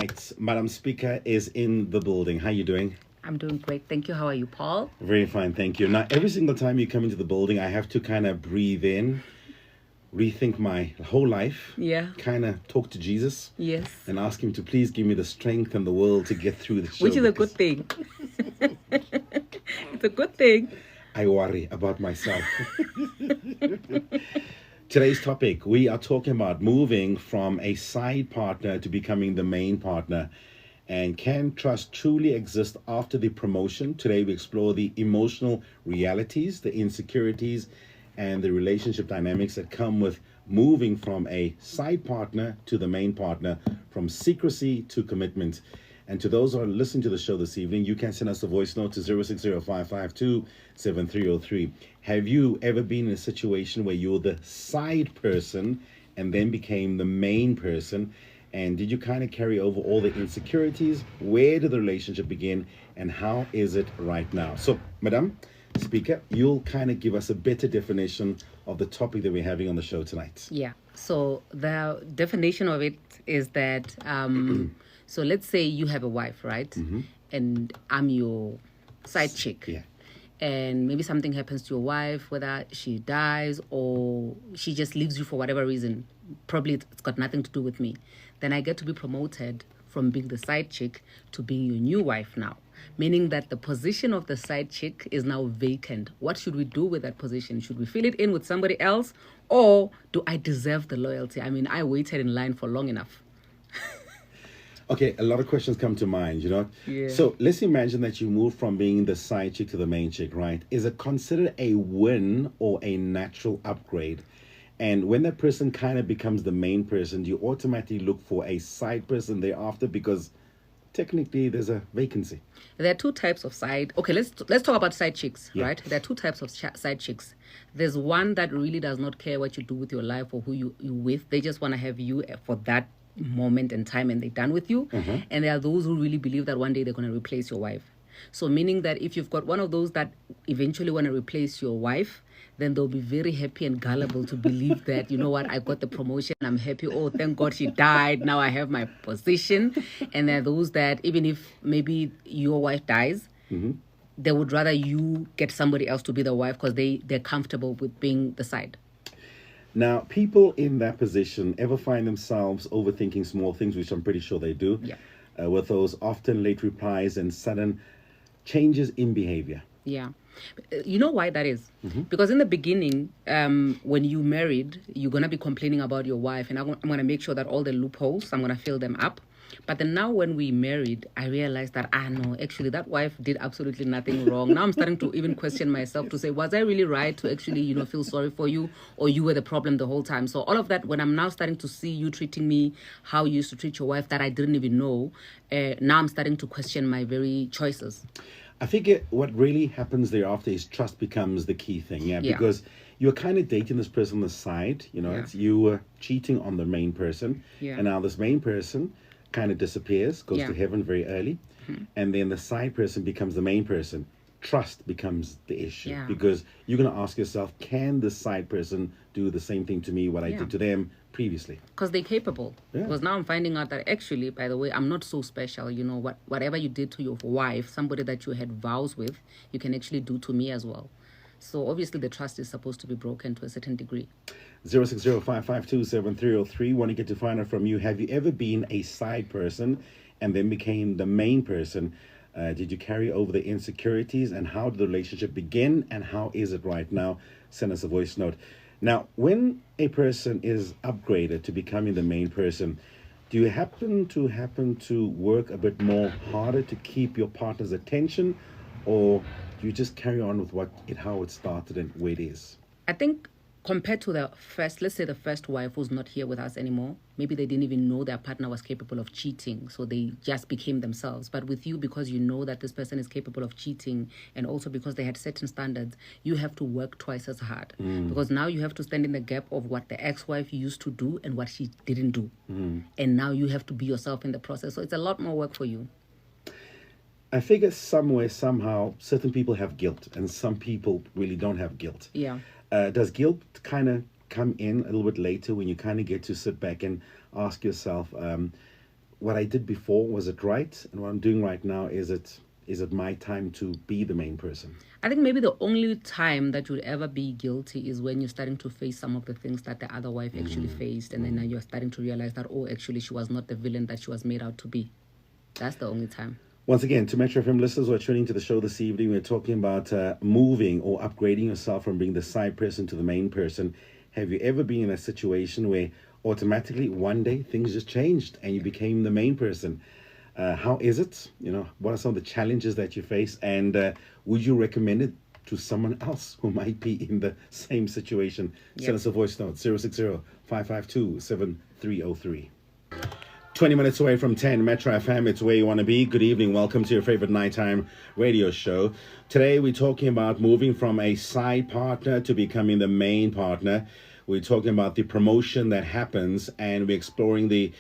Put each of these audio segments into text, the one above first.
Right, Madam Speaker is in the building. How you doing? I'm doing great. Thank you. How are you, Paul? Very fine, thank you. Now, every single time you come into the building, I have to kind of breathe in, rethink my whole life, Yeah. kind of talk to Jesus, Yes. and ask him to please give me the strength and the will to get through the show. Which is a good thing. It's a good thing. I worry about myself. Today's topic, we are talking about moving from a side partner to becoming the main partner. And can trust truly exist after the promotion? Today we explore the emotional realities, the insecurities, and the relationship dynamics that come with moving from a side partner to the main partner, from secrecy to commitment. And to those who are listening to the show this evening, you can send us a voice note to 060-552-7303. Have you ever been in a situation where you're the side person and then became the main person? And did you kind of carry over all the insecurities? Where did the relationship begin? And how is it right now? So, Madam Speaker, you'll kind of give us a better definition of the topic that we're having on the show tonight. Yeah. So the definition of it is that, so let's say you have a wife, right? Mm-hmm. And I'm your side chick. Yeah. And maybe something happens to your wife, whether she dies or she just leaves you for whatever reason. Probably it's got nothing to do with me. Then I get to be promoted from being the side chick to being your new wife now. Meaning that the position of the side chick is now vacant. What should we do with that position? Should we fill it in with somebody else? Or do I deserve the loyalty? I mean, I waited in line for long enough. Okay, a lot of questions come to mind, Yeah. So let's imagine that you move from being the side chick to the main chick, right? Is it considered a win or a natural upgrade? And when that person kind of becomes the main person, do you automatically look for a side person thereafter? Because technically there's a vacancy. There are two types of side. Okay, let's talk about side chicks, Yeah. right? There are two types of side chicks. There's one that really does not care what you do with your life or who you with. They just want to have you for that moment in time and they're done with you. Mm-hmm. And there are those who really believe that one day they're going to replace your wife. So meaning that if you've got one of those that eventually want to replace your wife, then they'll be very happy and gullible to believe that, you know what, I got the promotion, I'm happy, oh, thank God she died, now I have my position. And there are those that even if maybe your wife dies, Mm-hmm. they would rather you get somebody else to be the wife because they're comfortable with being the side. Now, people in that position ever find themselves overthinking small things, which I'm pretty sure they do, Yeah. With those often late replies and sudden changes in behavior. Yeah. You know why that is? Mm-hmm. Because in the beginning, when you married, you're going to be complaining about your wife. And I'm going to make sure that all the loopholes, I'm going to fill them up. But then now when we married, I realized that, no, actually that wife did absolutely nothing wrong. Now I'm starting to even question myself to say, was I really right to actually, feel sorry for you, or you were the problem the whole time? So all of that, when I'm now starting to see you treating me how you used to treat your wife that I didn't even know, now I'm starting to question my very choices. I think what really happens thereafter is trust becomes the key thing, Yeah. because you're kind of dating this person on the side, Yeah. it's you were cheating on the main person, Yeah. and now this main person kind of disappears, goes Yeah. to heaven very early, and then the side person becomes the main person. Trust becomes the issue, Yeah. because you're going to ask yourself, can the side person do the same thing to me, what I Yeah. did to them previously? Because they're capable. Yeah. Because now I'm finding out that actually, by the way, I'm not so special. Whatever you did to your wife, somebody that you had vows with, you can actually do to me as well. So obviously the trust is supposed to be broken to a certain degree. 060-552-7303. Want to get to find out from you. Have you ever been a side person and then became the main person? Did you carry over the insecurities, and how did the relationship begin, and how is it right now? Send us a voice note. Now, when a person is upgraded to becoming the main person, do you happen to work a bit more harder to keep your partner's attention, or do you just carry on with how it started and where it is? I think compared to the first, let's say the first wife who's not here with us anymore, maybe they didn't even know their partner was capable of cheating, so they just became themselves. But with you, because you know that this person is capable of cheating, and also because they had certain standards, you have to work twice as hard. Because now you have to stand in the gap of what the ex-wife used to do and what she didn't do. And now you have to be yourself in the process. So it's a lot more work for you. I figure somewhere, somehow, certain people have guilt and some people really don't have guilt. Yeah. Does guilt kind of come in a little bit later when you kind of get to sit back and ask yourself, what I did before, was it right? And what I'm doing right now, is it my time to be the main person? I think maybe the only time that you'll ever be guilty is when you're starting to face some of the things that the other wife actually faced, and then now you're starting to realize that, oh, actually she was not the villain that she was made out to be. That's the only time. Once again, to Metro FM listeners who are tuning to the show this evening, we're talking about moving or upgrading yourself from being the side person to the main person. Have you ever been in a situation where automatically one day things just changed and you became the main person? How is it? What are some of the challenges that you face? And would you recommend it to someone else who might be in the same situation? Yep. Send us a voice note, 060-552-7303. 20 minutes away from 10, Metro FM, it's where you want to be. Good evening. Welcome to your favorite nighttime radio show. Today, we're talking about moving from a side partner to becoming the main partner. We're talking about the promotion that happens, and we're exploring the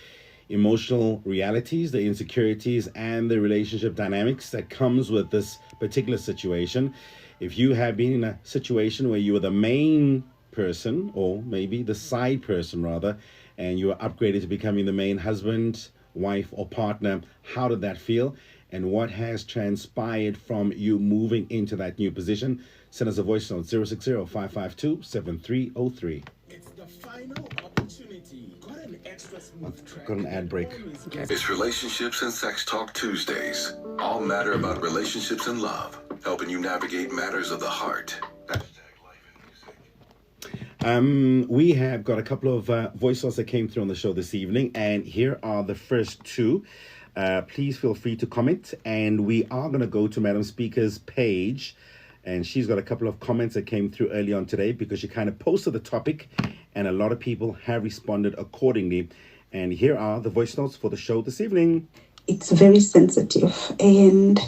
emotional realities, the insecurities, and the relationship dynamics that comes with this particular situation. If you have been in a situation where you were the main person, or maybe the side person rather, and you were upgraded to becoming the main husband, wife, or partner, how did that feel? And what has transpired from you moving into that new position? Send us a voice note, 060-552-7303. It's the final opportunity. Got an extra smooth track. Got an ad break. It's Relationships and Sex Talk Tuesdays. All matter about relationships and love, helping you navigate matters of the heart. We have got a couple of voice notes that came through on the show this evening, and here are the first two. Please feel free to comment, and we are going to go to Madam Speaker's page, and she's got a couple of comments that came through early on today because she kind of posted the topic, and a lot of people have responded accordingly. And here are the voice notes for the show this evening. It's very sensitive, and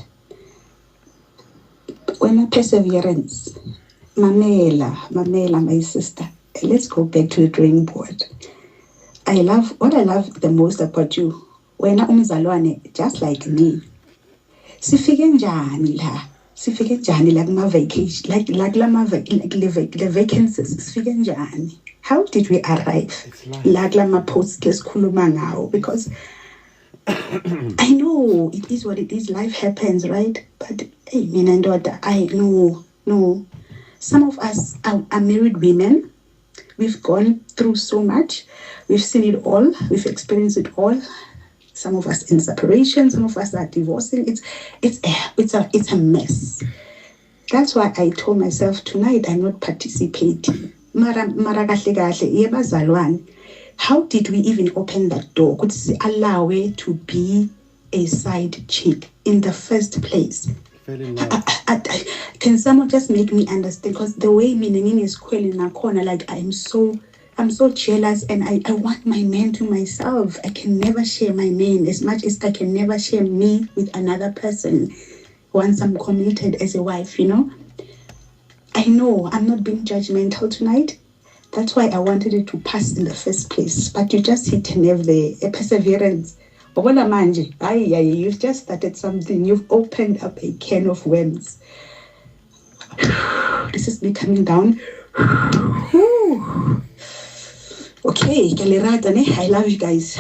when a perseverance, Mamela, my sister, let's go back to the drawing board. What I love the most about you, when umzalwane, just like me, sifike njani la kuma vacation, like the vacancies, sifike njani. How did we arrive? Like ma post lesikhuluma ngawo, because I know it is what it is. Life happens, right? But hey, mina ndoda, I know. Some of us are married women. We've gone through so much. We've seen it all. We've experienced it all. Some of us in separation. Some of us are divorcing. It's a mess. That's why I told myself tonight I'm not participating. Mara kahle yebazalwane. How did we even open that door? Could allow it to be a side chick in the first place? Fell in love. Can someone just make me understand? Because the way meaning is quelling a corner, like I'm so jealous, and I want my man to myself. I can never share my man as much as I can never share me with another person once I'm committed as a wife, I know I'm not being judgmental tonight. That's why I wanted it to pass in the first place. But you just hit a nerve there, a perseverance. You've just started something. You've opened up a can of worms. This is me coming down. Okay, I love you guys.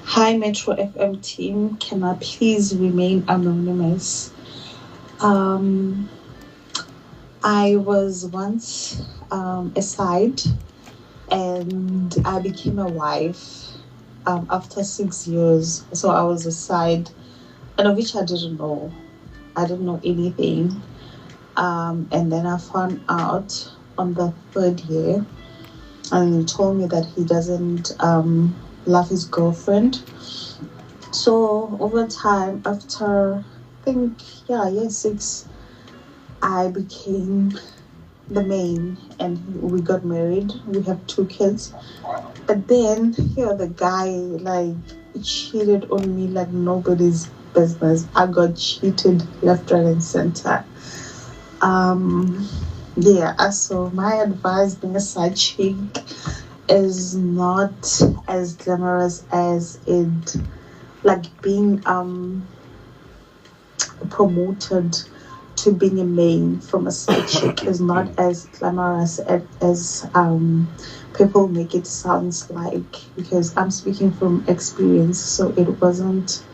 Hi, Metro FM team. Can I please remain anonymous? I was once a side, and I became a wife after 6 years. So I was a side, and of which I didn't know. I didn't know anything. And then I found out on the third year, and he told me that he doesn't love his girlfriend. So over time, after I think year 6, I became the main, and we got married. We have 2 kids. But then the guy cheated on me like nobody's business. I got cheated left, right, and center. So my advice, being a side chick, is not as glamorous as it, like being promoted to being a main from a side chick is not as glamorous as people make it sounds like, because I'm speaking from experience, so it wasn't.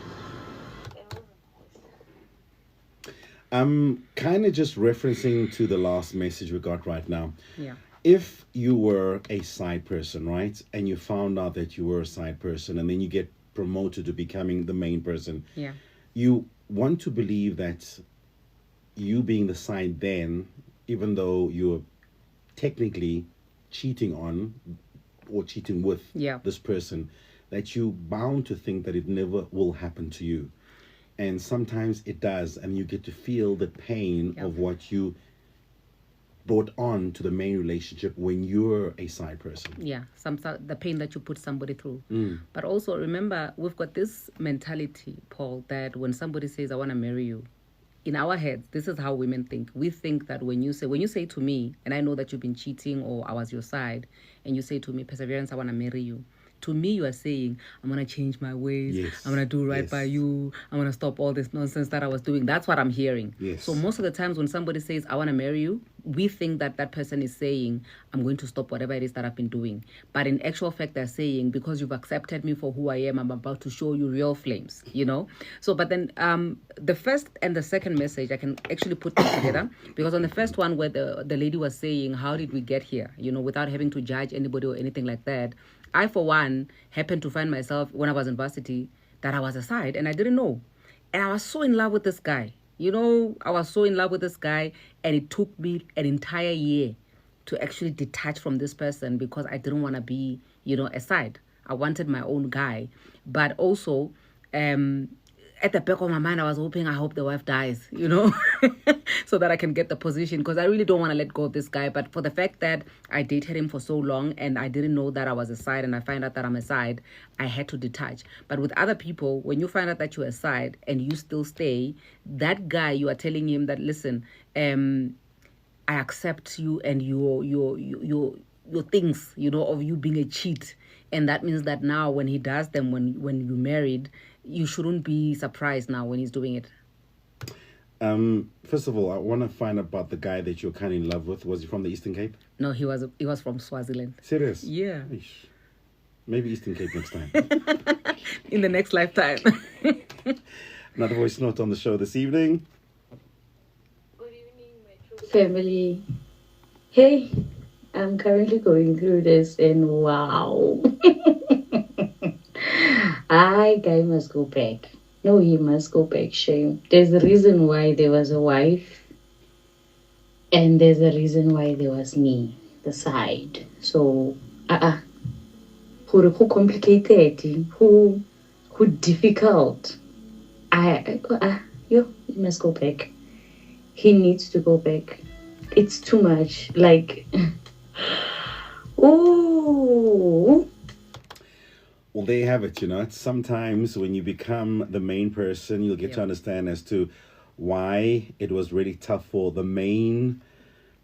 I'm kind of just referencing to the last message we got right now. Yeah. If you were a side person, right, and you found out that you were a side person, and then you get promoted to becoming the main person, Yeah. you want to believe that you being the side then, even though you're technically cheating on or cheating with Yeah. this person, that you bound to think that it never will happen to you. And sometimes it does, and you get to feel the pain Yeah. of what you brought on to the main relationship when you're a side person. Yeah, the pain that you put somebody through. But also remember, we've got this mentality, Paul, that when somebody says, I want to marry you, in our heads, this is how women think. We think that when you say to me, and I know that you've been cheating or I was your side, and you say to me, Perseverance, I want to marry you. To me, you are saying, I'm going to change my ways. Yes. I'm going to do right Yes. by you. I'm going to stop all this nonsense that I was doing. That's what I'm hearing. Yes. So most of the times when somebody says, I want to marry you, we think that that person is saying, I'm going to stop whatever it is that I've been doing. But in actual fact, they're saying, because you've accepted me for who I am, I'm about to show you real flames, you know? So, but then the first and the second message, I can actually put them together. Because on the first one where the lady was saying, how did we get here? You know, without having to judge anybody or anything like that. I, for one, happened to find myself when I was in varsity that I was a side and I didn't know. And I was so in love with this guy. You know, I was so in love with this guy, and it took me an entire year to actually detach from this person because I didn't want to be, you know, a side. I wanted my own guy. But also, at the back of my mind, I was hoping, I hope the wife dies, you know, so that I can get the position, because I really don't want to let go of this guy. But for the fact that I dated him for so long and I didn't know that I was a side, and I find out that I'm a side, I had to detach. But with other people, when you find out that you're a side and you still stay, that guy, you are telling him that, listen, I accept you and your things, you know, of you being a cheat. And that means that now when he does them, when you married, you shouldn't be surprised now when he's doing it. First of all, I want to find out about the guy that you're kind of in love with. Was he from the Eastern Cape? No, he was from Swaziland. Serious? Yeah. Eesh. Maybe Eastern Cape next time. In the next lifetime. Another voice note on the show this evening. Good evening, Metro family. Hey, I'm currently going through this, and wow. Guy must go back. No, he must go back. Shame. There's a reason why there was a wife, and there's a reason why there was me, the side. So, who complicated, who difficult. He must go back. He needs to go back. It's too much. Like, ooh. Well, there you have it. You know, it's sometimes when you become the main person, you'll get to understand as to why it was really tough for the main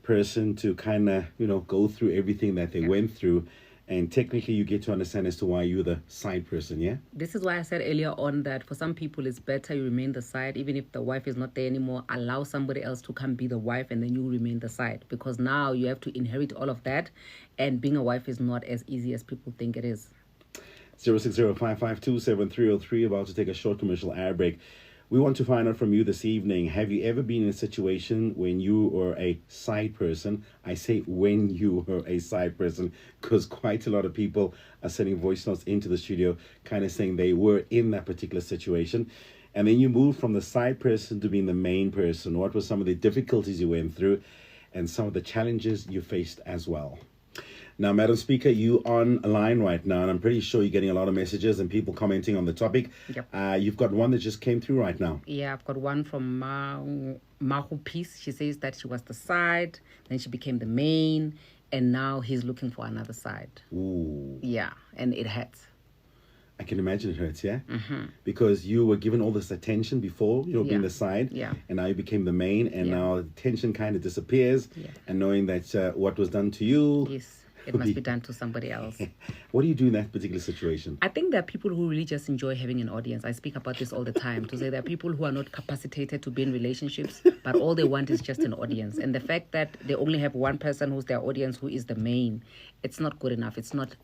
person to kind of, you know, go through everything that they went through. And technically, you get to understand as to why you're the side person, yeah? This is why I said earlier on that for some people, it's better you remain the side. Even if the wife is not there anymore, allow somebody else to come be the wife, and then you remain the side. Because now you have to inherit all of that. And being a wife is not as easy as people think it is. 060-552-7303, about to take a short commercial ad break. We want to find out from you this evening, have you ever been in a situation when you were a side person? I say when you were a side person, because quite a lot of people are sending voice notes into the studio kind of saying they were in that particular situation. And then you moved from the side person to being the main person. What were some of the difficulties you went through and some of the challenges you faced as well? Now, Madam Speaker, you on a line right now, and I'm pretty sure you're getting a lot of messages and people commenting on the topic. Yep. You've got one that just came through right now. Yeah, I've got one from Mahu Peace. She says that she was the side, then she became the main, and now he's looking for another side. Ooh. Yeah, and it hurts. I can imagine it hurts, yeah? Mm-hmm. Because you were given all this attention before, you know, being the side, and now you became the main, and now the tension kind of disappears, and knowing that what was done to you... Yes. it must be done to somebody else. What do you do in that particular situation? I think there are people who really just enjoy having an audience. I speak about this all the time to say there are people who are not capacitated to be in relationships, but all they want is just an audience. And the fact that they only have one person who's their audience, who is the main, it's not good enough. It's not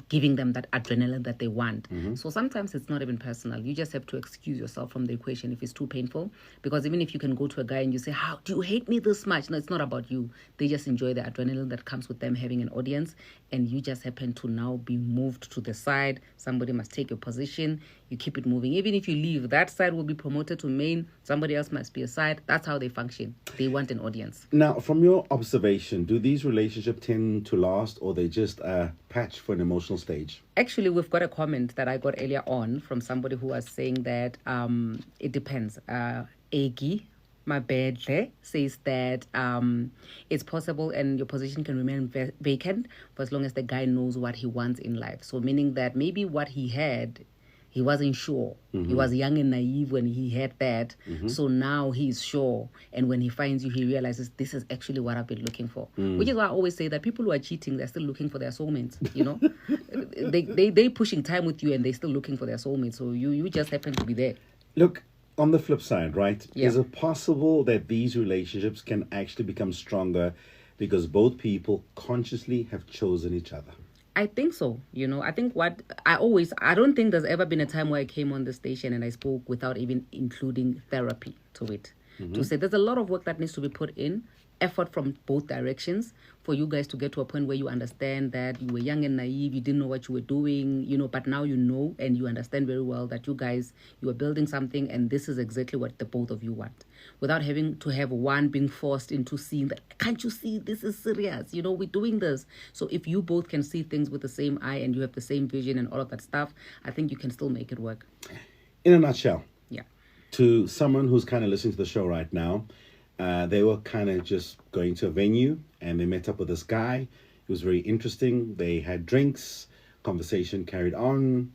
giving them that adrenaline that they want. So sometimes it's not even personal. You just have to excuse yourself from the equation if it's too painful. Because even if you can go to a guy and you say, how do you hate me this much? No, it's not about you. They just enjoy the adrenaline that comes with them having an audience. And you just happen to now be moved to the side. Somebody must take your position. You keep it moving. Even if you leave, that side will be promoted to main. Somebody else must be a side. That's how they function. They want an audience. Now, from your observation, do these relationships tend to last, or they just patch for an emotional stage? Actually, we've got a comment that I got earlier on from somebody who was saying that it depends. Egi Mabedle says that it's possible and your position can remain vacant for as long as the guy knows what he wants in life. So meaning that maybe what he had, he wasn't sure. He was young and naive when he had that. So now he's sure. And when he finds you, he realizes this is actually what I've been looking for. Which is why I always say that people who are cheating, they're still looking for their soulmates, you know. they pushing time with you and they're still looking for their soulmate. So you just happen to be there. Look, on the flip side, right? Yeah. Is it possible that these relationships can actually become stronger because both people consciously have chosen each other? I think so. You know, I think I don't think there's ever been a time where I came on the station and I spoke without even including therapy to it. To say there's a lot of work that needs to be put in, effort from both directions for you guys to get to a point where you understand that you were young and naive, you didn't know what you were doing, you know, but now you know and you understand very well that you are building something and this is exactly what the both of you want. Without having to have one being forced into seeing that, can't you see this is serious? You know, we're doing this. So if you both can see things with the same eye and you have the same vision and all of that stuff, I think you can still make it work. In a nutshell, Yeah. to someone who's kind of listening to the show right now, they were kind of just going to a venue and they met up with this guy. It was very interesting. They had drinks, conversation carried on,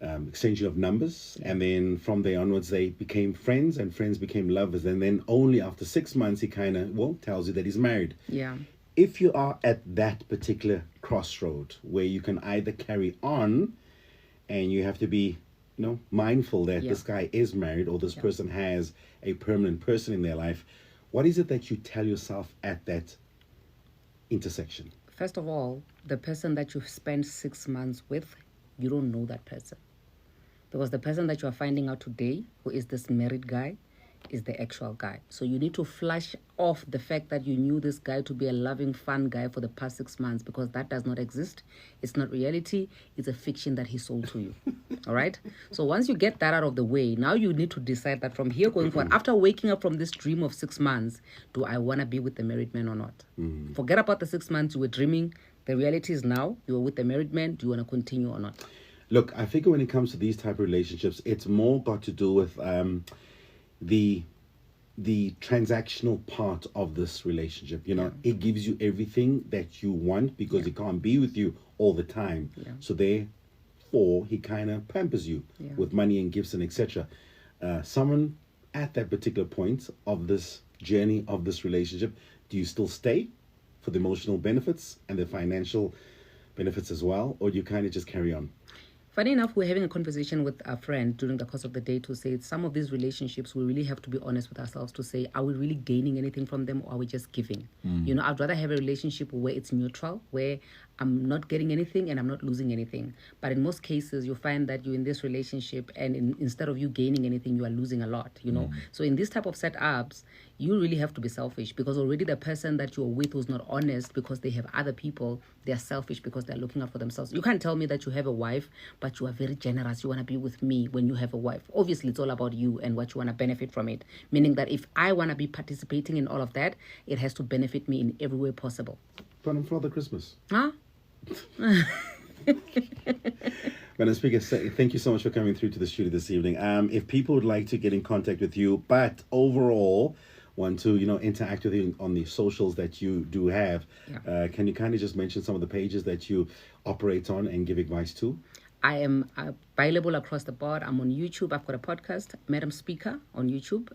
exchanging of numbers. And then from there onwards, they became friends and friends became lovers. And then only after 6 months, he kind of, tells you that he's married. Yeah. If you are at that particular crossroad where you can either carry on and you have to be mindful that this guy is married or this person has a permanent person in their life, what is it that you tell yourself at that intersection? First of all, the person that you've spent 6 months with, you don't know that person. Because the person that you are finding out today, who is this married guy, is the actual guy. So you need to flush off the fact that you knew this guy to be a loving, fun guy for the past 6 months, because that does not exist. It's not reality. It's a fiction that he sold to you. All right? So once you get that out of the way, now you need to decide that from here going forward, after waking up from this dream of 6 months, do I want to be with the married man or not? Forget about the 6 months you were dreaming. The reality is now you are with the married man. Do you want to continue or not? Look, I figure when it comes to these type of relationships, it's more got to do with the transactional part of this relationship. It gives you everything that you want because he can't be with you all the time. So therefore he kind of pampers you with money and gifts and etc. Someone at that particular point of this journey of this relationship, do you still stay for the emotional benefits and the financial benefits as well, or do you kind of just carry on? Funny enough, we're having a conversation with a friend during the course of the day to say some of these relationships, we really have to be honest with ourselves to say, are we really gaining anything from them or are we just giving? I'd rather have a relationship where it's neutral, where I'm not getting anything and I'm not losing anything. But in most cases, you find that you're in this relationship and instead of you gaining anything, you are losing a lot, So in this type of setups, you really have to be selfish because already the person that you're with who's not honest because they have other people, they're selfish because they're looking out for themselves. You can't tell me that you have a wife, but you are very generous. You want to be with me when you have a wife. Obviously, it's all about you and what you want to benefit from it. Meaning that if I want to be participating in all of that, it has to benefit me in every way possible. But on Father Christmas. Huh? Madam Speaker, thank you so much for coming through to the studio this evening. If people would like to get in contact with you, but overall want to, interact with you on the socials that you do have, can you kind of just mention some of the pages that you operate on and give advice to? I am available across the board. I'm on YouTube. I've got a podcast, Madam Speaker, on YouTube.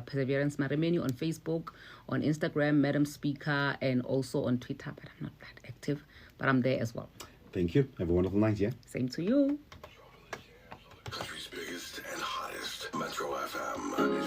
Perseverance Maremenu on Facebook, on Instagram, Madam Speaker, and also on Twitter. But I'm not that active. But I'm there as well. Thank you. Have a wonderful night, yeah? Same to you. Country's biggest and hottest Metro FM.